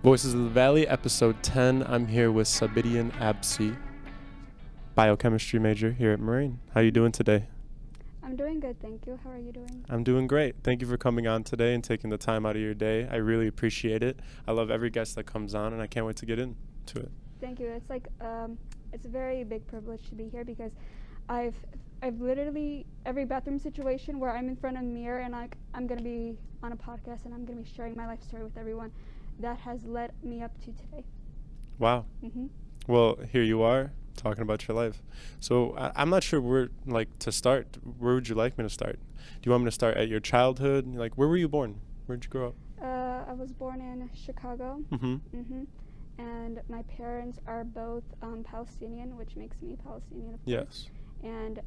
Voices of the Valley, episode 10. I'm here with Sabreen Absi, biochemistry major here at Moraine. How are you doing today? I'm doing good, thank you. How are you doing? I'm doing great. Thank you for coming on today and taking the time out of your day. I really appreciate it. I love every guest that comes on, and I can't wait to get into it. Thank you. It's a very big privilege to be here because I've literally every bathroom situation where I'm in front of a mirror and I'm gonna be on a podcast and I'm gonna be sharing my life story with everyone. That has led me up to today. Wow. Well, here you are talking about your life. So I'm not sure where to start. Where would you like me to start? Do you want me to start at your childhood? Where were you born? Where'd you grow up? I was born in Chicago. And my parents are both Palestinian, which makes me Palestinian, of course. Yes.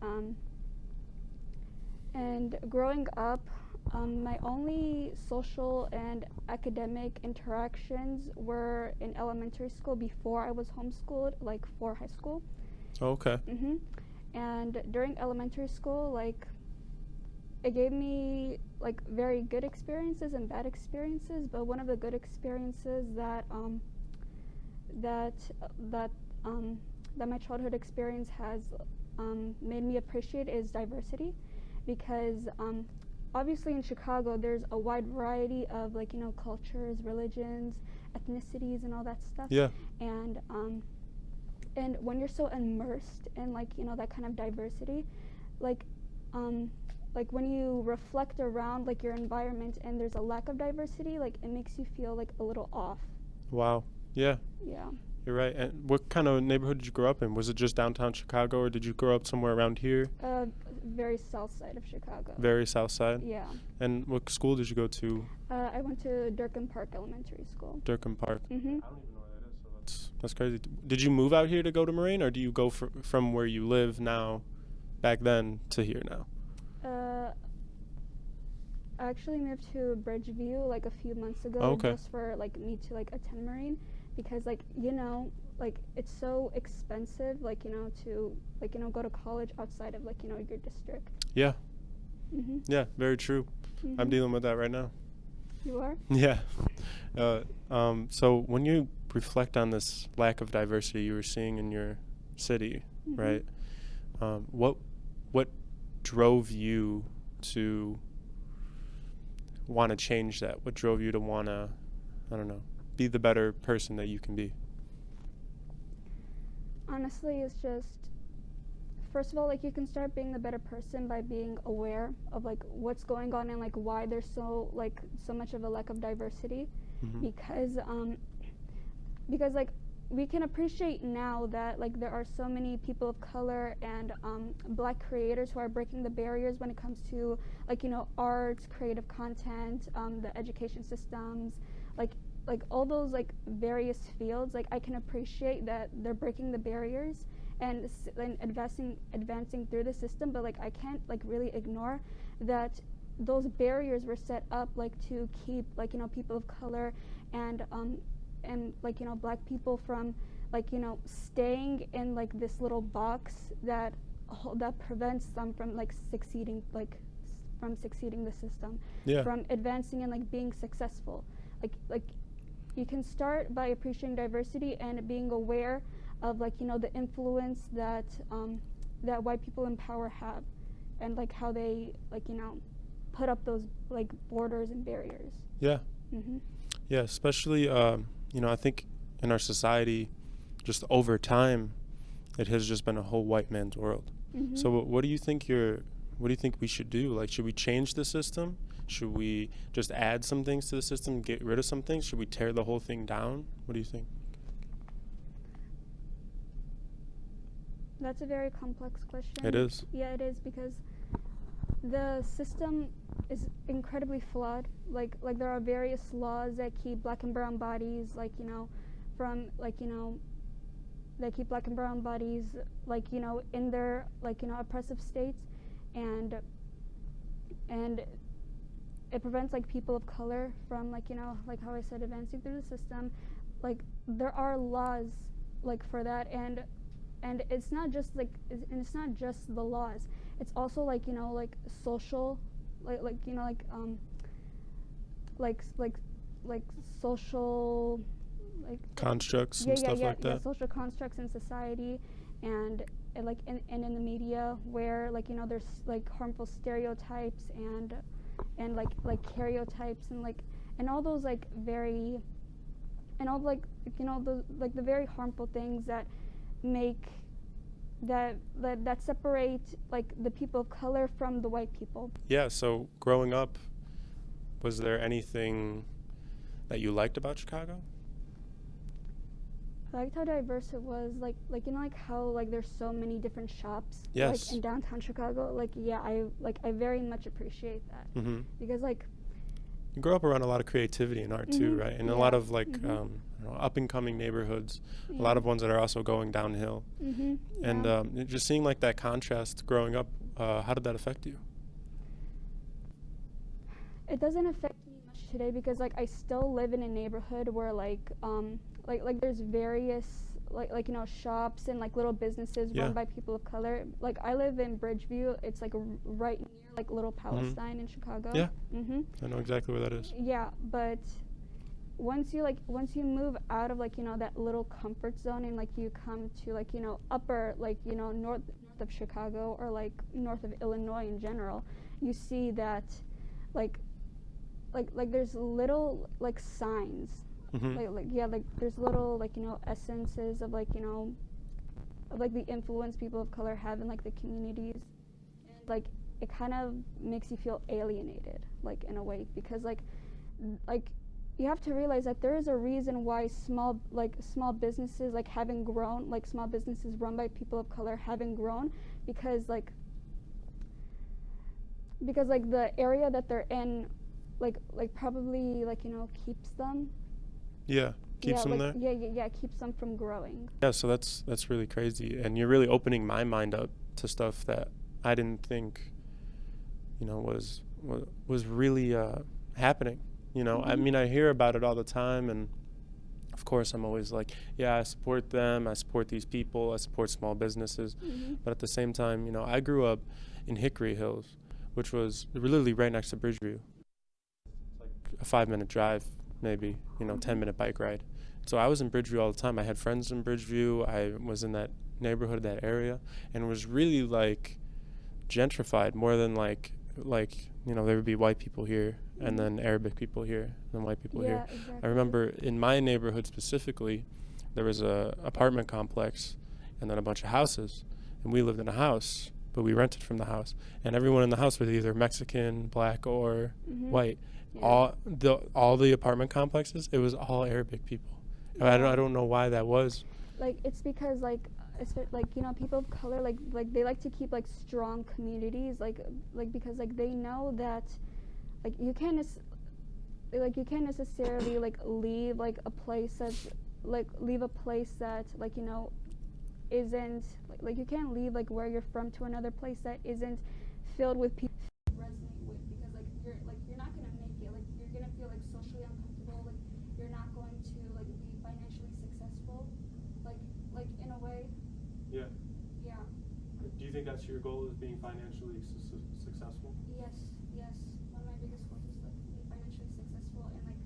And growing up, my only social and academic interactions were in elementary school before I was homeschooled, for high school. Oh, okay. And during elementary school, it gave me very good experiences and bad experiences. But one of the good experiences that my childhood experience has made me appreciate is diversity, because obviously in Chicago there's a wide variety of cultures, religions, ethnicities, and all that stuff. Yeah. And when you're so immersed in that kind of diversity, when you reflect around your environment and there's a lack of diversity, it makes you feel a little off. Wow. Yeah. Yeah. You're right. And what kind of neighborhood did you grow up in? Was it just downtown Chicago, or did you grow up somewhere around here? Very south side of Chicago. Very south side? Yeah. And what school did you go to? I went to Durkin Park Elementary School. Durkin Park. Mhm. I don't even know where that is, so that's crazy. Did you move out here to go to Moraine, or do you go from where you live now, back then, to here now? I actually moved to Bridgeview a few months ago. Okay. Just for me to attend Moraine, because it's so expensive to go to college outside of your district. Yeah. Mhm. Yeah, very true. I'm Mhm. dealing with that right now. You are? Yeah. So when you reflect on this lack of diversity you were seeing in your city, Mhm. right? What drove you to want to change that? What drove you to want to, I don't know, be the better person that you can be? Honestly, it's just, first of all, you can start being the better person by being aware of what's going on and why there's so much of a lack of diversity. Mhm. because we can appreciate now that there are so many people of color and black creators who are breaking the barriers when it comes to arts, creative content, the education systems, all those various fields. I can appreciate that they're breaking the barriers and advancing through the system, but I can't really ignore that those barriers were set up to keep people of color and black people from staying in this little box that prevents them from succeeding the system. Yeah. From advancing and being successful. You can start by appreciating diversity and being aware of the influence that white people in power have, and how they put up those borders and barriers. Yeah. Mhm. Yeah, especially I think in our society, just over time, it has just been a whole white man's world. Mhm. So what do you think we should do? Should we change the system? Should we just add some things to the system, get rid of some things? Should we tear the whole thing down? What do you think? That's a very complex question. It is. Yeah, it is, because the system is incredibly flawed. There are various laws that keep black and brown bodies from that keep black and brown bodies in their oppressive states, and it prevents people of color from how I said, advancing through the system. There are laws for that, and it's not just it's not just the laws. It's also social social like constructs yeah and yeah stuff yeah like yeah that. social constructs in society, and like in the media where like there's like harmful stereotypes and like karyotypes and all those like very and all like those like the very harmful things that make that separate like the people of color from the white people. Yeah, so growing up, was there anything that you liked about Chicago? I liked how diverse it was, like like how like there's so many different shops like Yes. in downtown Chicago. Like yeah, I very much appreciate that Mm-hmm. because like You grew up around a lot of creativity and art too, right? And a lot yeah of like up and coming neighborhoods, a yeah lot of ones that are also going downhill. And yeah. just seeing like that contrast growing up, how did that affect you? It doesn't affect me much today because like I still live in a neighborhood where like there's various like shops and like little businesses Yeah. run by people of color. Like I live in Bridgeview. It's like right near like Little Palestine in Chicago. Yeah. Mm-hmm. I know exactly where that is. Yeah, but once you move out of like that little comfort zone and like you come to like upper like north of Chicago or like north of Illinois in general, you see that like there's little like signs Mm-hmm. like yeah like there's little like essences of like of like the influence people of color have in like the communities, and like it kind of makes you feel alienated like in a way because like you have to realize that there is a reason why small businesses like haven't grown, like small businesses run by people of color haven't grown because like the area that they're in like probably like keeps them Yeah. Keeps them there. yeah keeps them from growing. Yeah, so that's really crazy, and you're really opening my mind up to stuff that I didn't think, was really happening. I mean, I hear about it all the time, and of course, I'm always like, yeah, I support them, I support these people, I support small businesses, but at the same time, I grew up in Hickory Hills, which was literally right next to Bridgeview. It's like a 5-minute drive, maybe, 10-minute bike ride. So I was in Bridgeview all the time. I had friends in Bridgeview. I was in that neighborhood, that area, and it was really like gentrified more than like there would be white people here and then Arabic people here and then white people here. Exactly. I remember in my neighborhood specifically, there was a apartment complex and then a bunch of houses, and we lived in a house, but we rented from the house, and everyone in the house was either Mexican, black, or white. Yeah. All the apartment complexes, it was all Arabic people. I don't know why that was. Like it's because like people of color like they like to keep like strong communities like because like they know that like you can't necessarily like leave like a place that's like isn't like you can't leave like where you're from to another place that isn't filled with people you resonate with, because like you're not gonna make it, like you're gonna feel like socially uncomfortable, like you're not going to like be financially successful, like in a way. Yeah. Yeah. Do you think that's your goal, is being financially successful? Yes. One of my biggest goals is like be financially successful and like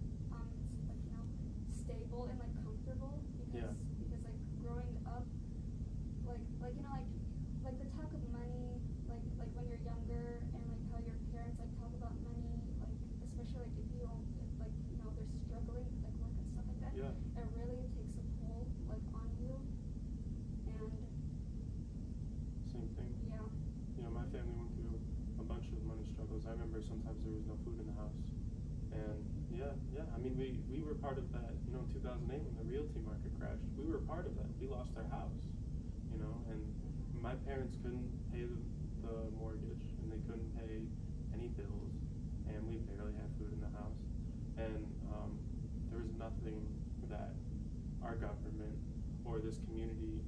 stable and like comfortable, because like growing up like the talk of money like when you're younger, and like how your parents like talk about money, like especially like if you don't like they're struggling with like work and stuff like that. Yeah. It really takes a toll like on you. And Same thing. yeah. My family went through a bunch of money struggles. I remember sometimes there was no food in the house. And yeah. I mean, we were part of that, in 2008 when the realty market crashed. We were part of that. We lost our house, and my parents couldn't pay the mortgage, and they couldn't pay any bills, and we barely had food in the house. And there was nothing that our government or this community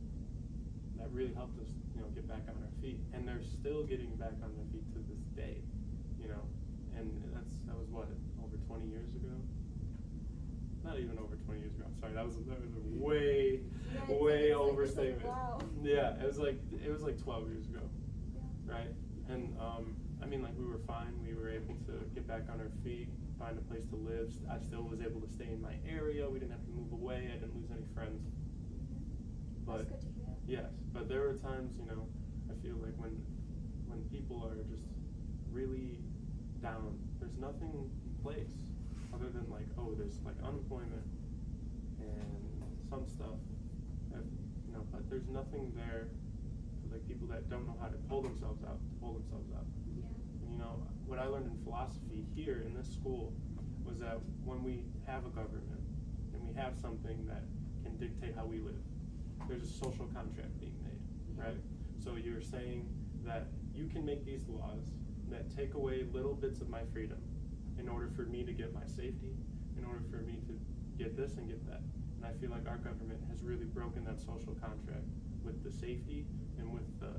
that really helped us, get back on our feet. And they're still getting back on their feet to this day, and that was what, over 20 years ago? Not even over 20 years ago. I'm sorry. That was a way overstatement. Like, wow. Yeah, it was like 12 years ago. Yeah. Right? And I mean, like, we were fine. We were able to get back on our feet. find a place to live. I still was able to stay in my area. We didn't have to move away. I didn't lose any friends. But That's good to hear. yes, but there are times, I feel like when people are just really down, there's nothing in place other than like, oh, there's like unemployment and some stuff, that, but there's nothing there for like people that don't know how to pull themselves out. Yeah. And what I learned in philosophy here in this school was that when we have a government and we have something that can dictate how we live, there's a social contract being made, right? So you're saying that you can make these laws that take away little bits of my freedom in order for me to get my safety, in order for me to get this and get that. And I feel like our government has really broken that social contract with the safety and with the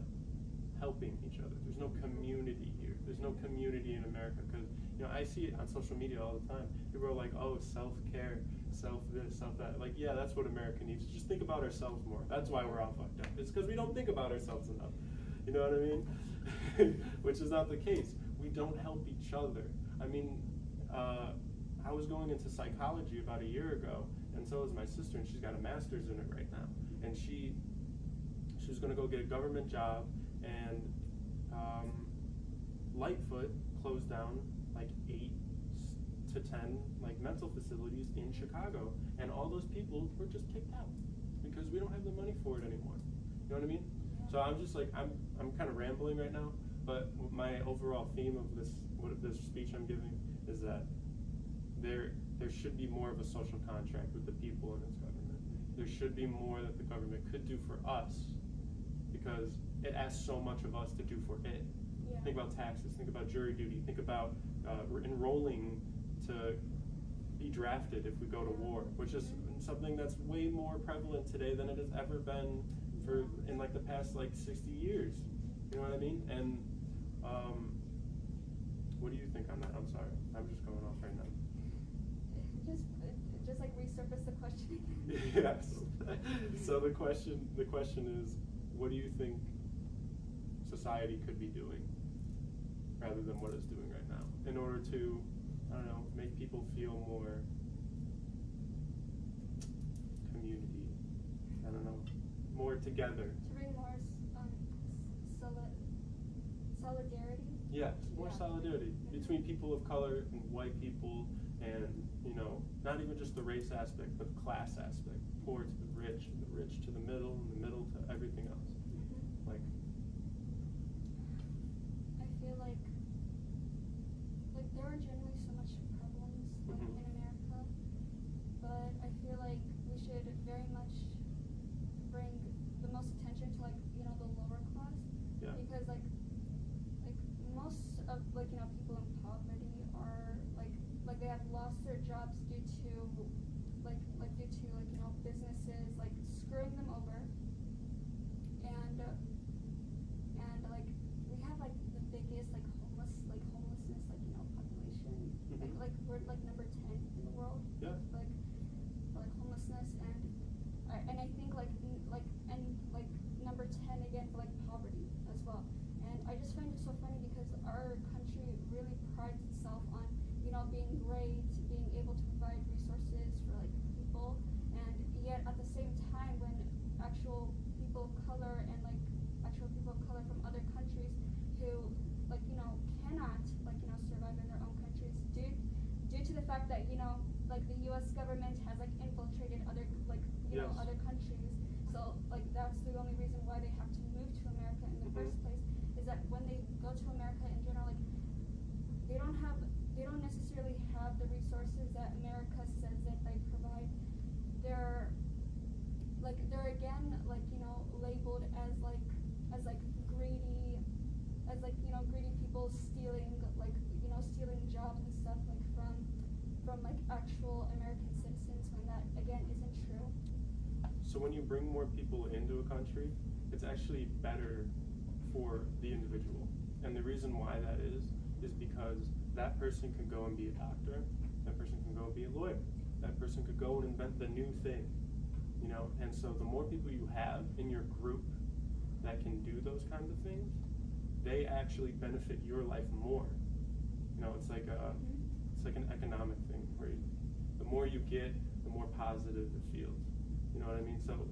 helping each other. There's no community here. There's no community in America because, I see it on social media all the time. People are like, oh, self-care, self this, self that. Like, yeah, that's what America needs. Just think about ourselves more. That's why we're all fucked up. It's because we don't think about ourselves enough. You know what I mean? Which is not the case. We don't help each other. I mean, I was going into psychology about a year ago, and so is my sister, and she's got a master's in it right now. And she was going to go get a government job, and Lightfoot closed down like 8 to 10 like mental facilities in Chicago, and all those people were just kicked out because we don't have the money for it anymore. You know what I mean? So I'm just like I'm kind of rambling right now, but my overall theme of this speech I'm giving is that there should be more of a social contract with the people and its government. There should be more that the government could do for us because it asks so much of us to do for it. Yeah. Think about taxes, think about jury duty, think about enrolling to be drafted if we go to war, which is something that's way more prevalent today than it has ever been in like the past like 60 years. You know what I mean? And what do you think on that? I'm sorry, I'm just going off right now. Just like resurface the question again. Yes. So the question is, what do you think society could be doing rather than what it's doing right now in order to, I don't know, make people feel more community, I don't know, more together. To bring more solidarity? Yes, more solidarity between people of color and white people, and not even just the race aspect, but the class aspect. Poor to the rich, and the rich to the middle, and the middle to everything else. Like, I feel like there are generally so much problems in America, but I feel like we should very much bring the most attention to the lower class. Yeah. Because most of people in poverty are they have lost their jobs due to businesses screwing them over, and we have the biggest homelessness population. We're number 10 in the world. Yeah. For homelessness, and I think number 10 again for poverty as well. And I just find it so funny because our country really prides itself on being great, being able to provide resources for people, and yet at the same time when actual people of color and actual people of color from other countries who cannot survive in their own countries due to the fact that the U.S. government has infiltrated other Yes. other countries. So that's the only reason why they have to move to America in the first place, is that when they go to America in general, they don't necessarily have the resources that America says that they provide. They're again labeled as greedy, as greedy people stealing stealing jobs and stuff from actual American citizens, when that again isn't true. So when you bring more people into a country, it's actually better for the individual. And the reason why that is because that person can go and be a doctor, that person can go and be a lawyer, that person could go and invent the new thing, and so the more people you have in your group that can do those kinds of things, they actually benefit your life more. It's like it's like an economic thing where the more you get, the more positive it feels. You know what I mean? So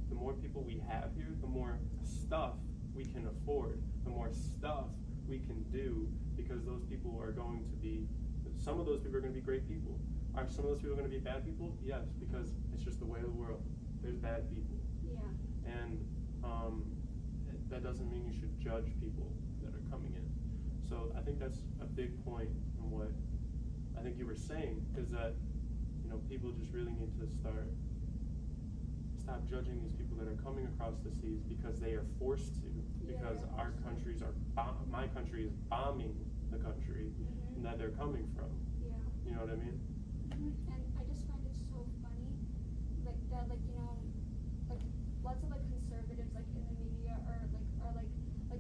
the more people we have here, the more stuff we can afford, the more stuff we can do, because those people are going to be, some of those people are going to be great people. Are some of those people going to be bad people? Yes, because it's just the way of the world. There's bad people. Yeah. And that doesn't mean you should judge people that are coming in. So I think that's a big point in what I think you were saying, is that, you know, people just really need to stop judging these people that are coming across the seas because they are forced to, because our countries are, my country is bombing the country that they're coming from. Yeah. You know what I mean? And I just find it so funny, like that, like, you know, like lots of like conservatives like in the media are like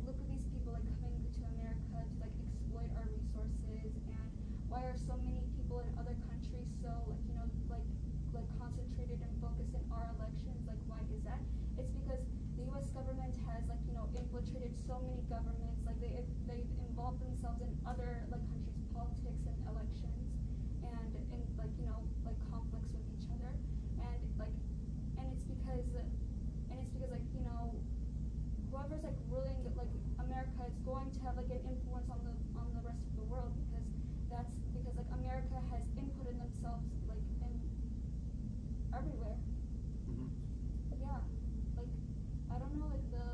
look at these people like coming to America to like exploit our resources, and why are so many people in other countries so like, you know, like concentrated and focused in our elections? Like, why is that? It's because the U.S. government has like, you know, infiltrated so many governments, like they've involved themselves in other like countries' politics and elections, and in like, you know, like conflicts with each other, and it's because like, you know, whoever's like ruling like America is going to have like an influence on the rest of the world, because like America has inputted themselves like in everywhere. Yeah, like I don't know like the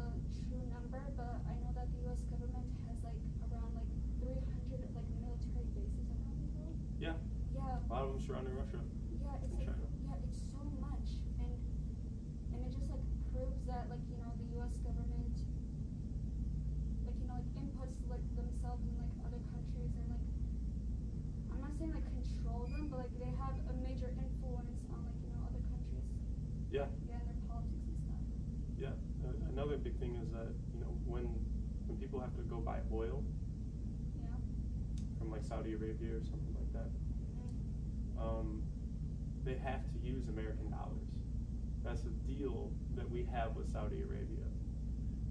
true number, but I know that the U.S. government has like around like 300 like military bases around the world. Yeah. Yeah. A lot of them surrounding Russia. Yeah, it's like, yeah, it's so much, and it just like proves that like, you know, the U.S. government like, you know, like inputs like themselves in like other countries, and like I'm not saying like control them, but like they have a major influence on like, you know, other countries. Yeah. Yeah, and their politics and stuff. Yeah. Another big thing is that, you know, when people have to go buy oil. Yeah. From like Saudi Arabia or something like that. They have to use American dollars. That's a deal that we have with Saudi Arabia.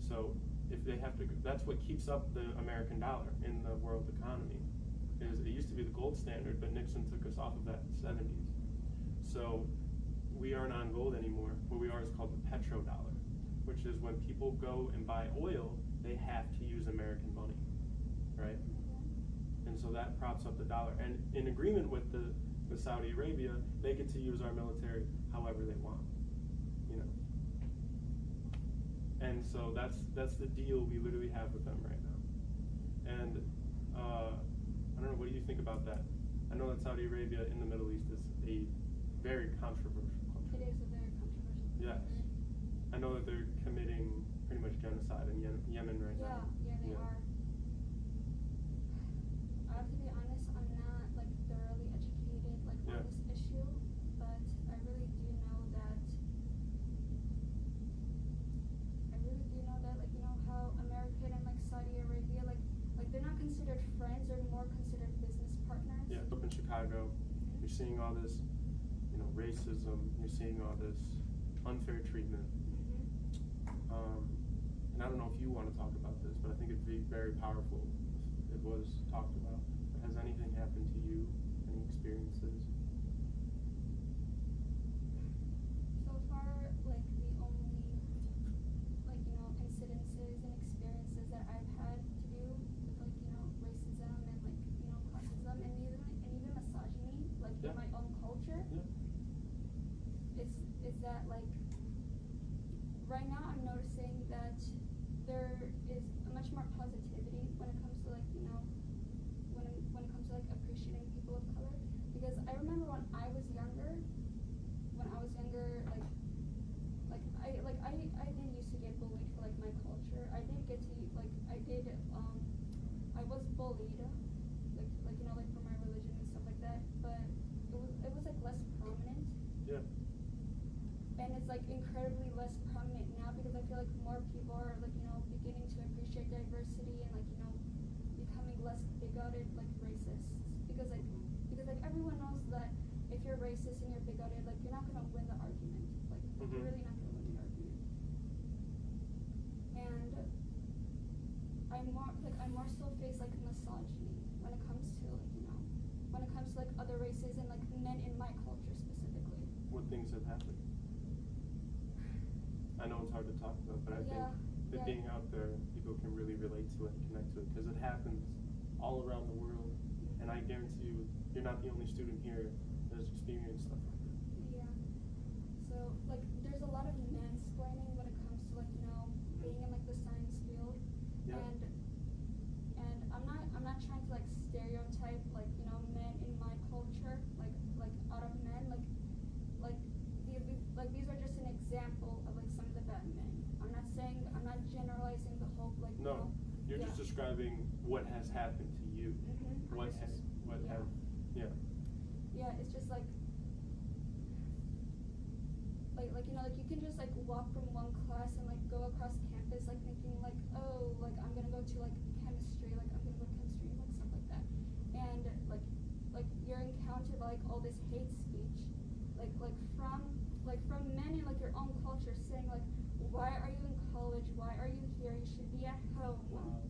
So if they have to, that's what keeps up the American dollar in the world economy. Is it used to be the gold standard, but Nixon took us off of that in the 70s. So we aren't on gold anymore. What we are is called the petrodollar, which is when people go and buy oil, they have to use American money, right? And so that props up the dollar. And in agreement with the Saudi Arabia, they get to use our military however they want, you know. And so that's the deal we literally have with them right now. And I don't know, what do you think about that? I know that Saudi Arabia in the Middle East is a very controversial country. It is a very controversial country. Yes. I know that they're committing pretty much genocide in Yemen right now. Yeah, they are. I have to be honest, I'm not like thoroughly educated like on this issue, but I really do know that like, you know, how American and like Saudi Arabia like they're not considered friends, they're more considered business partners. Yeah, up in Chicago, you're seeing all this, you know, racism, you're seeing all this unfair treatment. And I don't know if you want to talk about this, but I think it'd be very powerful if it was talked about. Has anything happened to you? Any experiences? So far, like the only like, you know, incidences and experiences that I've had to do with like, you know, racism and like, you know, classism and even misogyny, like in my own culture, is that like right now I'm noticing that there is much more positivity when it comes to like, you know, when it comes to like appreciating people of color. Because I remember when I was younger, I did used to get bullied for like my culture. I did get to like I was bullied like you know, like for my religion and stuff like that, but it was like less prominent. Yeah. And it's like incredibly less prominent now, because I feel like more people are like, you know, beginning to appreciate diversity and like, you know, becoming less bigoted like racists, because like everyone knows that if you're racist and you're bigoted, like you're not gonna win the argument. Like you're really not gonna win the argument. And I more so face like misogyny when it comes to like, you know, things have happened. I know it's hard to talk about, but I think that being out there, people can really relate to it and connect to it because it happens all around the world. And I guarantee you, you're not the only student here that has experienced stuff like that. Yeah. So, like, there's a lot of mansplaining when it comes to, like, you know, being in, like, the science field. Yeah. And I'm not trying to, like, stereotype, like, you know, men in my culture, like out of men, like these are just an example of, like, some of the bad men. I'm not generalizing the whole, like, no, you know, you're just describing what has happened to you. Mm-hmm. Yeah, it's just like you know, like you can just like walk from one class and like go across campus like thinking like, oh, like I'm gonna go to like chemistry, like I'm gonna go to chemistry, like stuff like that. And like you're encountered by like all this hate speech, like from men in like your own culture saying like, why are you in college? Why are you here? You should be at home. Wow.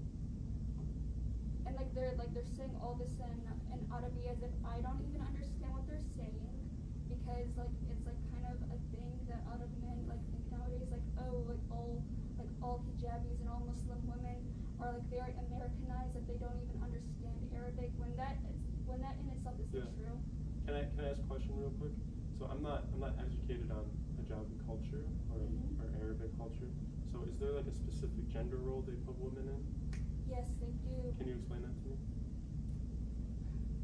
And like they're saying all this and out of me as if I don't even understand what they're saying, because like it's like kind of a thing that out of men like think nowadays, like, oh, like all hijabis and all Muslim women are like very Americanized, that they don't even understand Arabic, when that in itself isn't true. Can I ask a question real quick? So I'm not educated on hijabi culture or Arabic culture. So is there like a specific gender role they put women in? Yes, they do. Can you explain that to me?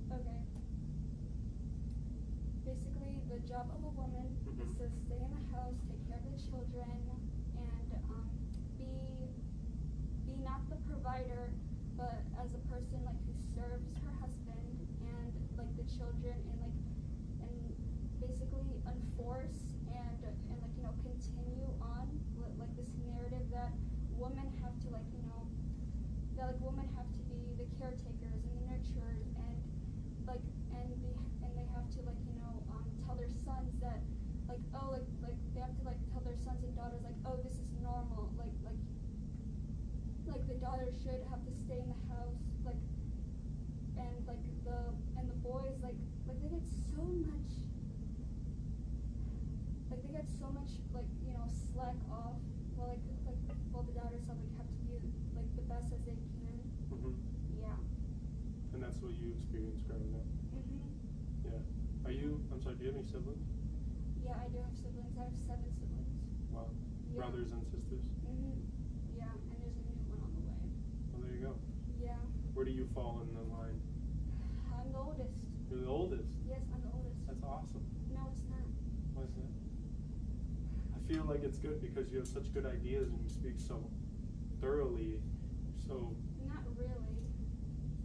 Okay. Basically, the job of a woman is to stay in the house, take care of the children, and be not the provider, but as a person like who serves her husband and like the children, and basically enforce and like, you know, continue on like this narrative that women have to like, you know, that like women have to be the caretakers and the nurturers, and they have to like, you know, tell their sons that like, oh, like they have to like tell their sons and daughters like, oh, this is normal, like the daughter should have to stay in the house, like, and like the boys like they get so much like, you know, slack off, while the daughters have to be like the best as they can. Yeah. And that's what you experienced growing up. Yeah. I'm sorry, do you have any siblings? Yeah, I do have siblings. I have 7 siblings. Wow. Yeah. Brothers and sisters? Yeah, and there's a new one on the way. Well, there you go. Yeah. Where do you fall in the line? I'm the oldest. You're the oldest? Yes, I'm the oldest. That's awesome. No, it's not. Why is that? I feel like it's good because you have such good ideas and you speak so thoroughly. So. Not really.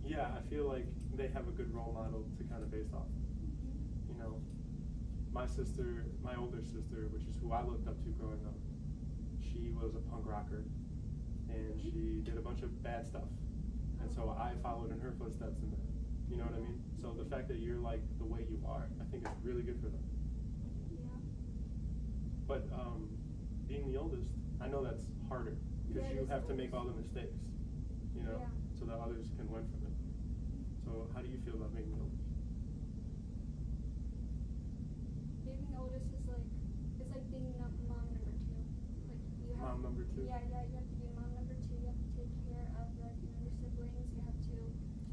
Yeah, I feel like they have a good role model to kind of base off. You know, my older sister, which is who I looked up to growing up, she was a punk rocker, and she did a bunch of bad stuff, and so I followed in her footsteps in that. You know what I mean? So the fact that you're like the way you are, I think is really good for them. Yeah. But being the oldest, I know that's harder because you have to make all the mistakes, you know, so that others can learn from it. So how do you feel about being the oldest? Being the oldest is like being mom number 2. Like you have Mom number 2? Yeah, you have to be mom number 2. You have to take care of like, you know, your siblings. You have to.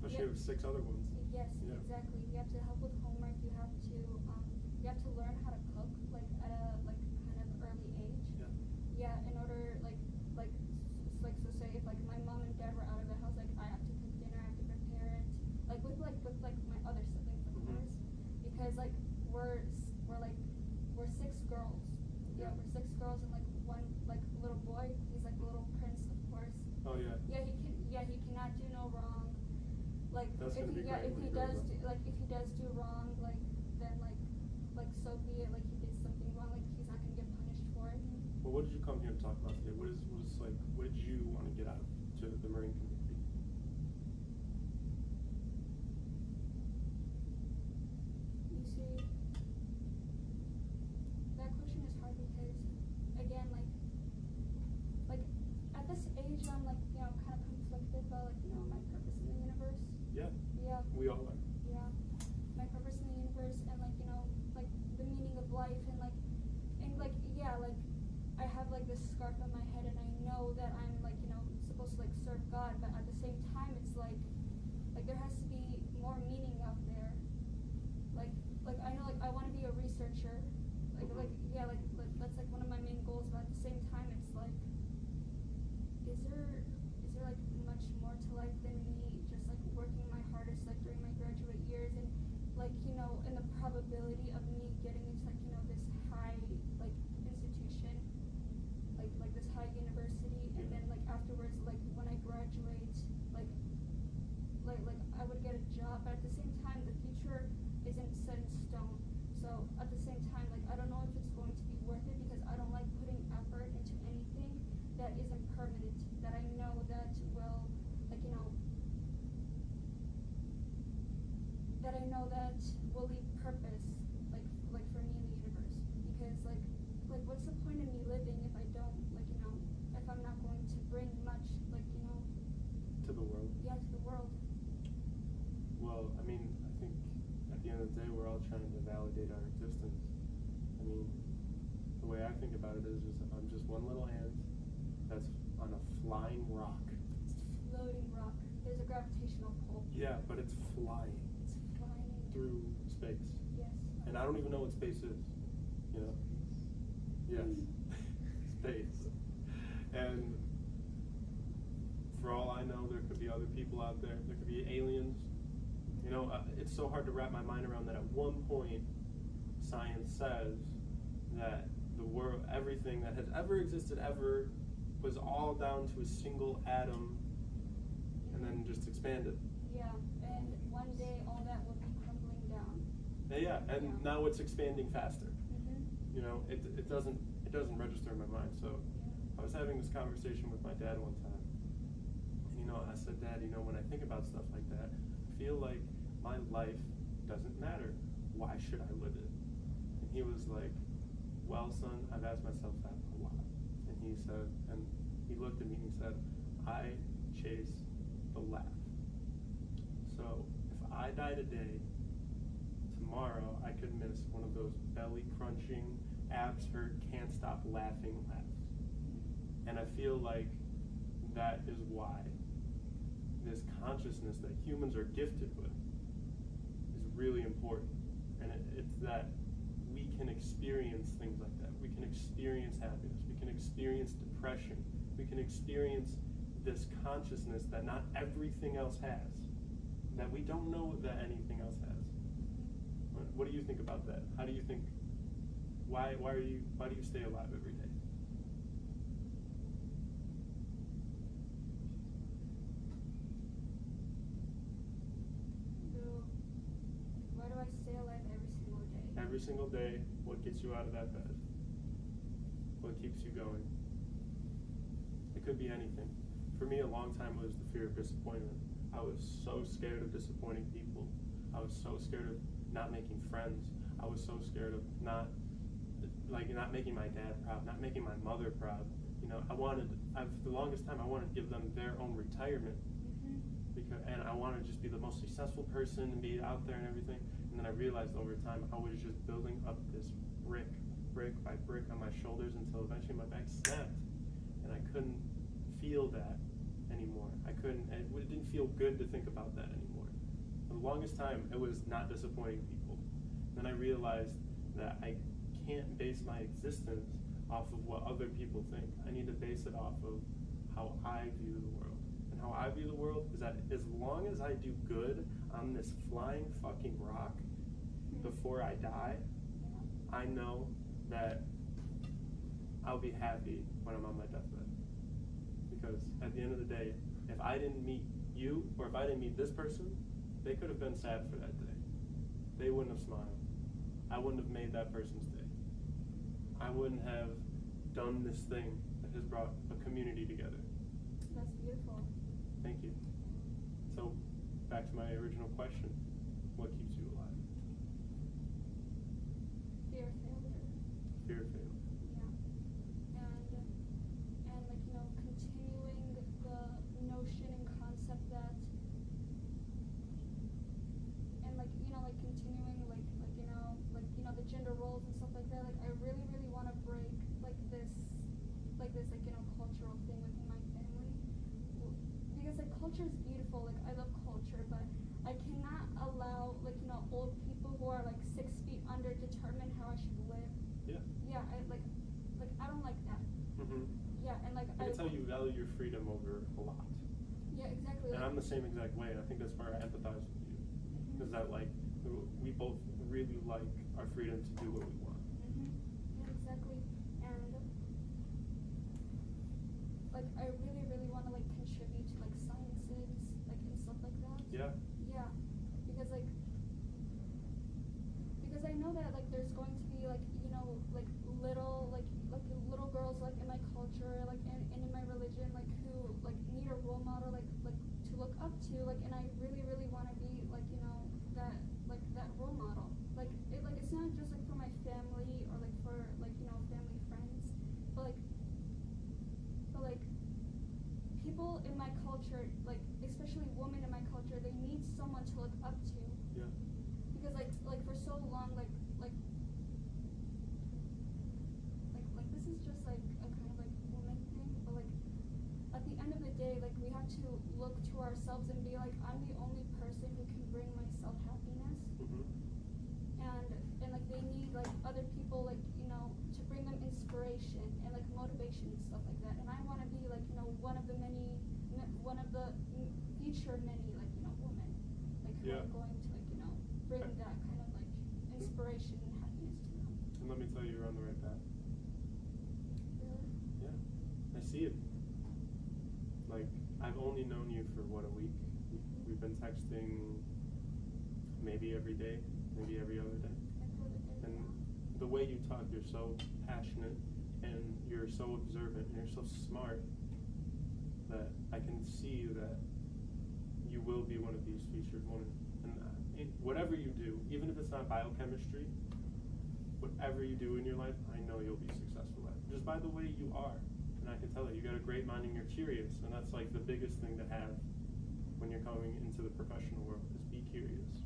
Especially with 6 other ones. Yes, exactly. You have to help with homework. You have to learn how to cook like at a like kind of early age. Yeah. Yeah, in order so say if like my mom and dad were out of the house, like I have to cook dinner, I have to prepare it. Like with my other siblings, of course, because like we're 6 girls. Yeah, we're 6 girls and like one like little boy. He's like the little prince, of course. Oh yeah. Yeah, he cannot do no wrong. Like if he does do wrong, like then like so be it. Like he did something wrong, like he's not gonna get punished for it. Well, what did you come here to talk about today? What did you want to get out to the Marine community? You see, that question is hard because, again, like at this age, I'm like, you know, kind of conflicted by like, you know, my purpose in the universe. Yeah. Yeah. We all are. Yeah. My purpose in the universe and like, you know, like the meaning of life. life, and like yeah, like I have like this scarf on my head, and I know that I'm like, you know, supposed to like serve God, but at the same time it's like there has to be more meaning out there. Like I know, like I want to be a researcher, like yeah, like that's like one of my main goals, but at the same time it's like, is there like much more to life than me just like working my hardest like during my graduate years, and like, you know, and the probability of me getting into like, you know, this high like institution, like this high university, and then like afterwards, like when I graduate, like I would get a job, but at the same time the future isn't set in stone. So at the same time, like I don't know if it's going to be worth it, because I don't like putting effort into anything that isn't permanent, that I know that will, like, you know, that I know that will leave purpose, like for me in the universe. Because like what's the point of me living if I don't, like, you know, if I'm not going to bring much, like, you know, To the world. yeah, to the world. Well, I mean, I think at the end of the day, we're all trying to validate our existence. I mean, the way I think about it is I'm just one little ant that's on a flying rock. It's a floating rock. There's a gravitational pull. Yeah, but it's flying. It's flying Through space. Yes. And I don't even know what space is, you know? Yes, space. And for all I know, there could be other people out there. There could be aliens. You know, it's so hard to wrap my mind around that. At one point, science says that the world, everything that has ever existed ever, was all down to a single atom, and then just expanded. Yeah, and one day all that will be crumbling down. Yeah, and now it's expanding faster. Mm-hmm. You know, it doesn't register in my mind. So I was having this conversation with my dad one time, and you know, I said, Dad, you know, when I think about stuff like that, I feel like my life doesn't matter. Why should I live it? And he was like, well, son, I've asked myself that a lot. And he said, and he looked at me and he said, I chase the laugh. So if I die today, tomorrow I could miss one of those belly crunching, abs hurt, can't stop laughing laughs. And I feel like that is why this consciousness that humans are gifted with is really important. And it's that we can experience things like that. We can experience happiness. We can experience depression. We can experience this consciousness that not everything else has, that we don't know that anything else has. What do you think about that? How do you think, why do you stay alive every day? Why do I stay alive every single day? Every single day, what gets you out of that bed? What keeps you going? It could be anything. For me, a long time was the fear of disappointment. I was so scared of disappointing people. I was so scared of not making friends. I was so scared of not making my dad proud, not making my mother proud. You know, the longest time I wanted to give them their own retirement. And I wanted to just be the most successful person and be out there and everything. And then I realized over time I was just building up this brick by brick on my shoulders until eventually my back snapped. And I couldn't feel that anymore. It didn't feel good to think about that anymore. For the longest time, it was not disappointing people. Then I realized that I can't base my existence off of what other people think. I need to base it off of how I view the world. And how I view the world is that as long as I do good on this flying fucking rock before I die, I know that I'll be happy when I'm on my deathbed. Because at the end of the day, if I didn't meet you, or if I didn't meet this person, they could have been sad for that day. They wouldn't have smiled. I wouldn't have made that person's day. I wouldn't have done this thing that has brought a community together. That's beautiful. Thank you. So, back to my original question. What keeps you alive? Fear of failure. Fear of failure. Yeah. And like, you know, continuing the notion and concept that, and like, you know, like continuing like the gender roles and stuff like that, and like I can tell you value your freedom over a lot. Yeah, exactly. And I'm the same exact way, and I think that's where I empathize with you. Mm-hmm. Is that like we both really like our freedom to do what we want. Mm-hmm. Yeah, exactly. And like I really, really want to like contribute to like sciences, like and stuff like that. Yeah. Yeah, because I know that like there's going to be like like little girls like in my culture like and in my religion like who like need a role model like to look up to like, and I really, really want to be like that role model like it's not just like for my family or like for like family friends, but like people in my culture, like especially women in my culture, they need someone to look up to. Yeah. Because like for so long like this is just like a kind of like woman thing, but like at the end of the day like we have to look to ourselves and be like, I'm the only person who can bring myself happiness. Mm-hmm. And like they need like other people like to bring them inspiration and like motivation and stuff like that, and I want to be like one of the featured many like women like who Yeah. are going to like bring that kind of like inspiration and happiness to them. And let me tell you, you're on the right path. Really? Yeah, I see it. Like, I've only known you for what, a week? We've been texting maybe every day, maybe every other day. And the way you talk, you're so passionate and you're so observant and you're so smart that I can see that you will be one of these featured women. And whatever you do, even if it's not biochemistry, whatever you do in your life, I know you'll be successful at. Just by the way you are. And I can tell that you got a great mind and you're curious. And that's like the biggest thing to have when you're coming into the professional world, is be curious.